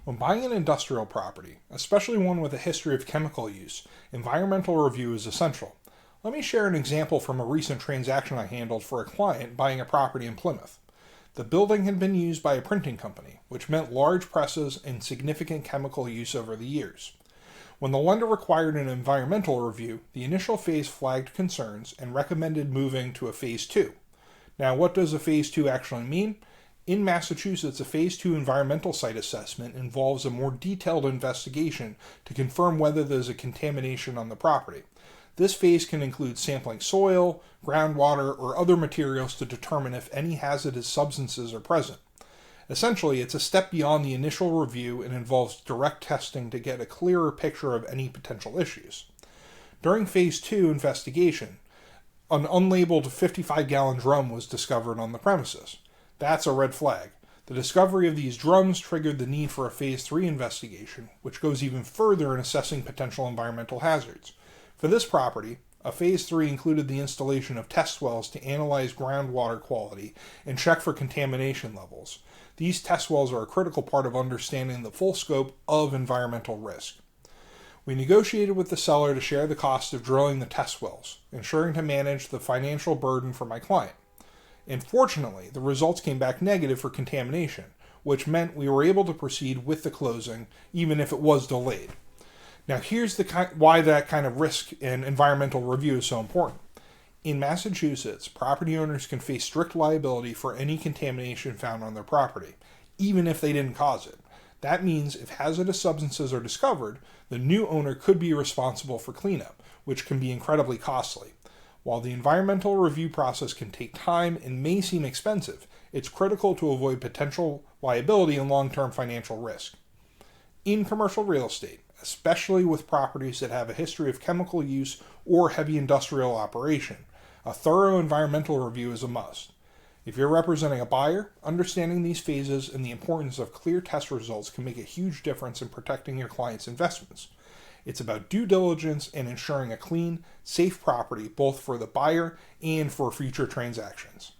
When buying an industrial property, especially one with a history of chemical use, environmental review is essential. Let me share an example from a recent transaction I handled for a client buying a property in Plymouth. The building had been used by a printing company, which meant large presses and significant chemical use over the years. When the lender required an environmental review, the initial phase flagged concerns and recommended moving to a phase 2. Now, what does a phase 2 actually mean? In Massachusetts, a phase 2 environmental site assessment involves a more detailed investigation to confirm whether there's a contamination on the property. This phase can include sampling soil, groundwater, or other materials to determine if any hazardous substances are present. Essentially, it's a step beyond the initial review and involves direct testing to get a clearer picture of any potential issues. During phase 2 investigation, an unlabeled 55-gallon drum was discovered on the premises. That's a red flag. The discovery of these drums triggered the need for a phase 3 investigation, which goes even further in assessing potential environmental hazards. For this property, a phase 3 included the installation of test wells to analyze groundwater quality and check for contamination levels. These test wells are a critical part of understanding the full scope of environmental risk. We negotiated with the seller to share the cost of drilling the test wells, ensuring to manage the financial burden for my client. Unfortunately, the results came back negative for contamination, which meant we were able to proceed with the closing, even if it was delayed. Now, here's why that kind of risk and environmental review is so important. In Massachusetts, property owners can face strict liability for any contamination found on their property, even if they didn't cause it. That means if hazardous substances are discovered, the new owner could be responsible for cleanup, which can be incredibly costly. While the environmental review process can take time and may seem expensive, it's critical to avoid potential liability and long-term financial risk. In commercial real estate, especially with properties that have a history of chemical use or heavy industrial operation, a thorough environmental review is a must. If you're representing a buyer, understanding these phases and the importance of clear test results can make a huge difference in protecting your client's investments. It's about due diligence and ensuring a clean, safe property both for the buyer and for future transactions.